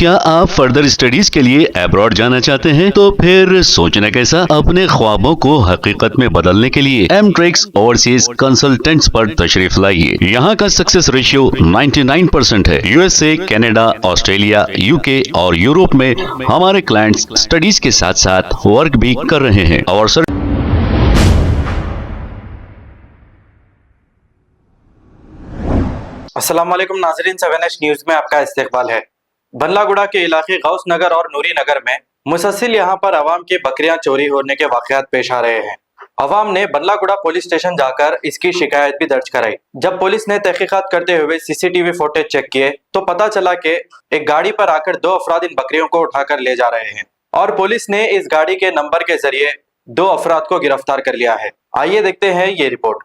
क्या आप further studies के लिए अब्रॉड जाना चाहते हैं? तो फिर सोचना कैसा, अपने ख्वाबों को हकीकत में बदलने के लिए एमट्रिक्स ओवरसीज कंसल्टेंट्स पर तशरीफ लाइए। यहाँ का सक्सेस रेशियो 99% है। यूएसए, कनाडा, ऑस्ट्रेलिया, यूके और यूरोप में हमारे क्लाइंट्स स्टडीज के साथ साथ वर्क भी कर रहे हैं और अस्सलाम वालेकुम नाज़रीन, 7H न्यूज़ में आपका इस्तकबाल है। बल्लागुड़ा के इलाके गौस नगर और नूरी नगर में मुसलसिल यहाँ पर अवाम की बकरियां चोरी होने के वाक़यात पेश आ रहे हैं। अवाम ने बल्लागुड़ा पुलिस स्टेशन जाकर इसकी शिकायत भी दर्ज कराई। जब पुलिस ने तहकीकात करते हुए सीसीटीवी फुटेज चेक किए तो पता चला कि एक गाड़ी पर आकर 2 अफराद इन बकरियों को उठाकर ले जा रहे हैं और पुलिस ने इस गाड़ी के नंबर के जरिए 2 अफराद को गिरफ्तार कर लिया है। आइए देखते हैं ये रिपोर्ट।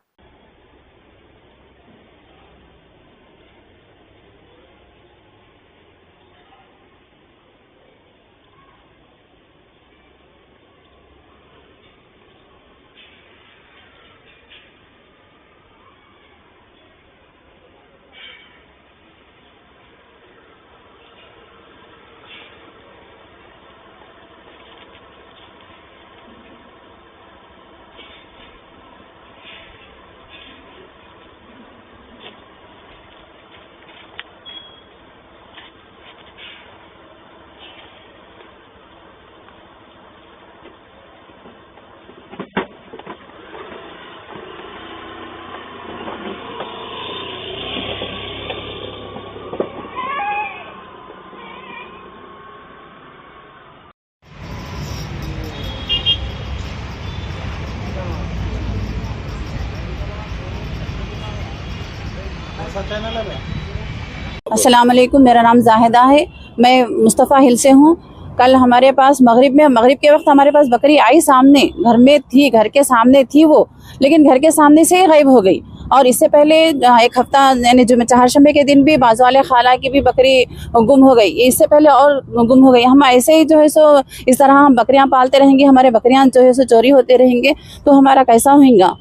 अस्सलाम वालेकुम, मेरा नाम जाहिदा है। मैं मुस्तफ़ा हिल से हूँ। कल हमारे पास मगरिब के वक्त हमारे पास बकरी आई, सामने घर में थी, घर के सामने थी वो, लेकिन घर के सामने से ही गायब हो गई। और इससे पहले एक हफ्ता यानी जो चारशंबे के दिन भी बाजू वाले खाला की भी बकरी गुम हो गई, इससे पहले और गुम हो गई। हम ऐसे ही जो है सो इस तरह हम बकरियां पालते रहेंगे, हमारे बकरियां जो है सो चोरी होते रहेंगे तो हमारा कैसा होगा?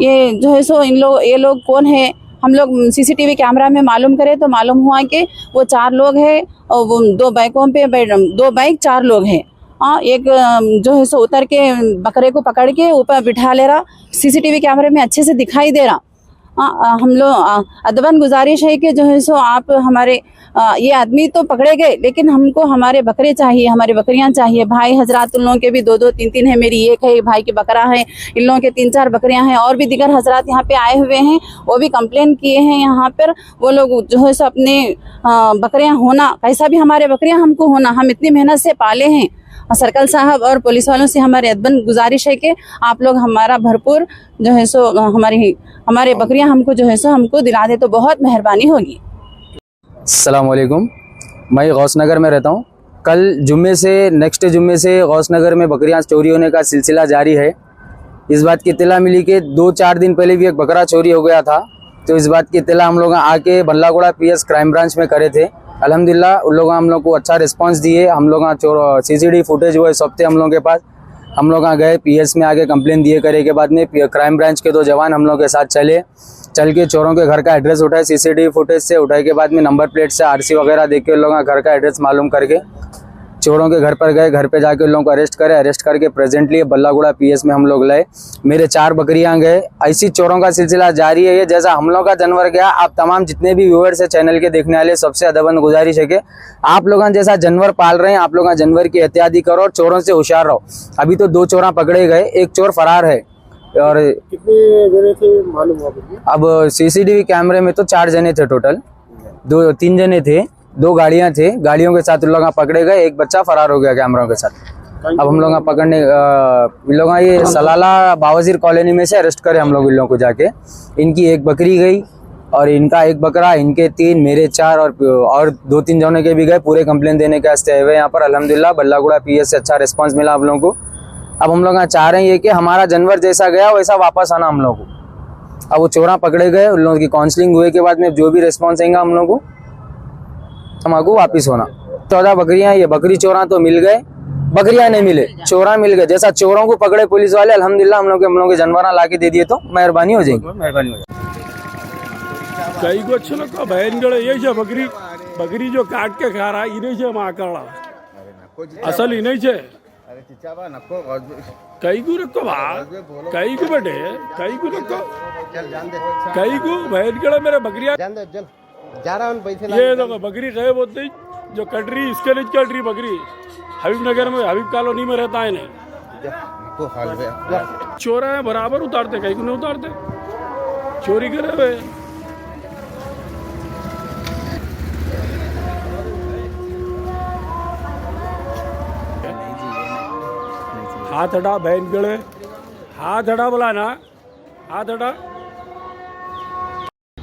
ये जो है सो ये लोग कौन है? हम लोग सीसीटीवी कैमरा में मालूम करें तो मालूम हुआ कि वो 4 लोग हैं और वो 2 बाइकों पे 2 बाइक 4 लोग हैं। एक जो है सो उतर के बकरे को पकड़ के ऊपर बिठा ले रहा, सीसीटीवी कैमरे में अच्छे से दिखाई दे रहा। हम लोग अदबन गुजारिश है कि जो है सो आप हमारे ये आदमी तो पकड़े गए, लेकिन हमको हमारे बकरे चाहिए, हमारी बकरियां चाहिए। भाई हजरात उन लोगों के भी 2-2 3-3 है, मेरी एक है, भाई की बकरा है, इन लोगों के 3-4 बकरियां हैं और भी दिगर हजरात यहाँ पे आए हुए हैं, वो भी कंप्लेन किए हैं यहाँ पर। वो लोग जो है सो अपने बकरियां होना, कैसा भी हमारे बकरियां हमको होना, हम इतनी मेहनत से पाले हैं। सर्कल साहब और पुलिस वालों से हमारे अदबन गुजारिश है कि आप लोग हमारा भरपूर जो है सो हमारे बकरियां हमको जो है सो हमको दिला दे तो बहुत मेहरबानी होगी। अस्सलाम वालेकुम, मैं गौस नगर में रहता हूँ। कल नेक्स्ट जुम्मे से गौस नगर में बकरियां चोरी होने का सिलसिला जारी है। इस बात की इत्तला मिली कि 2-4 दिन पहले भी एक बकरा चोरी हो गया था, तो इस बात की इत्तला हम लोग आके बल्लागुड़ा PS क्राइम ब्रांच में करे थे। अल्हम्दुलिल्लाह उन लोग हम लोग को अच्छा रिस्पांस दिए। हम लोग CCTV फुटेज वो सब थे हम लोग के पास। हम लोग गए PS में आके कंप्लेन दिए करे के बाद में क्राइम ब्रांच के 2 जवान हम लोग के साथ चल के चोरों के घर का एड्रेस उठाए, CCTV फुटेज से उठाए के बाद में नंबर प्लेट से RC वगैरह देख के उन लोगों का घर का एड्रेस मालूम करके चोरों के घर पर गए। घर पे जाके उन लोगों को अरेस्ट करके प्रेजेंटली बल्लागुड़ा PS में हम लोग लाए। मेरे 4 बकरियां गए। ऐसी चोरों का सिलसिला जारी है। ये जैसा हम लोग का जानवर गया, आप तमाम जितने भी व्यूअर्स है चैनल के देखने वाले, सबसे अदबन गुजारिश है कि आप लोग जैसा जानवर पाल रहे हैं, आप लोग जानवर की एहतियाती करो और चोरों से होशियार रहो। अभी तो 2 चोर पकड़े गए, 1 चोर फरार है। और कितने जने थे मालूम हुआ? अब CCTV कैमरे में तो 4 जने थे टोटल, 2-3 जने थे, 2 गाड़ियां थे, गाड़ियों के साथ उन लोग पकड़े गए, 1 बच्चा फरार हो गया कैमरों के साथ। अब हम लोग पकड़ने इन लोग ये सलाला बावजीर कॉलोनी में से अरेस्ट करे हम लोग इन लोगों को जाके। इनकी 1 बकरी गई और इनका 1 बकरा, इनके 3, मेरे 4 और 2-3 जनों के भी गए। पूरे कंप्लेन देने के वास्ते हुए यहाँ पर। अल्हम्दुलिल्लाह बल्लागुड़ा PS से अच्छा रिस्पांस मिला हम लोगों को। अब हम लोग चाह रहे हैं कि हमारा जानवर जैसा गया वैसा वापस आना हम लोग को। अब वो चोरा पकड़े गए, उन लोगों की काउंसलिंग हुए के बाद में जो भी रिस्पांस आएगा हम लोग को हमको वापिस होना। 14 बकरियां, ये बकरी चोरा तो मिल गए, बकरियां नहीं मिले, चोरा मिल गए। जैसा चोरों को पकड़े पुलिस वाले, अल्हम्दुलिल्लाह हम लोग के जानवर ला के दे दिए तो मेहरबानी हो जाएगी। कई को अच्छे लगा बहन गड़े ये बकरी बकरी जो काट के खा रहा है इन्हीं से माकड़ा असल इन्हीं से अरे चिचाबा नको कई को रखो बा कई को बेटे कई को रखो चल जान दे कई को बैठ गए मेरे बकरियां जान दे चल जा रहा हूं पैसे ये देखो बकरी गायब होती जो कट रही इसके लिए कट रही बकरी हबीब नगर में हबीब कॉलोनी में रहता है इन्हें को हाल में चोरा है बराबर उतारते कहीं को नहीं उतारते चोरी करे हुए हाथ हटा बहन गड़े हाथ हटा बोला ना हाथ हटा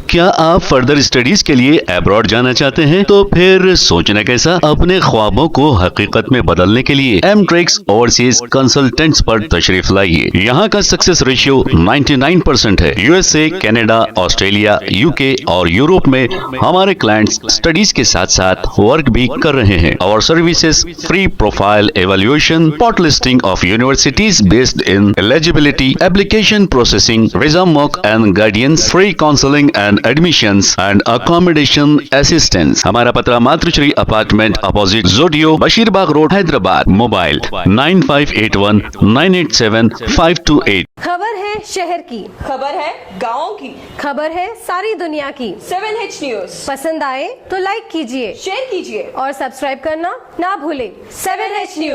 क्या आप फर्दर स्टडीज के लिए अब्रॉड जाना चाहते हैं तो फिर सोचना कैसा अपने ख्वाबों को हकीकत में बदलने के लिए एमट्रिक्स ओवरसीज कंसल्टेंट्स पर तशरीफ लाइए। यहाँ का सक्सेस रेशियो 99% है। यूएसए, कनाडा, ऑस्ट्रेलिया, यूके और यूरोप में हमारे क्लाइंट्स स्टडीज के साथ साथ वर्क भी कर रहे हैं। और services free profile evaluation, spot listing of universities based in eligibility, application processing, visa mock and guidance, free counselling and admissions and accommodation assistance. हमारा पता मातृश्री अपार्टमेंट अपोजिट जोडियो, बशीरबाग रोड, हैदराबाद। मोबाइल 9581 987 528। खबर है शहर की, खबर है गाँव की, खबर है सारी दुनिया की। 7H न्यूज पसंद आए तो लाइक कीजिए, शेयर कीजिए और सब्सक्राइब करना ना भूलें। 7H news.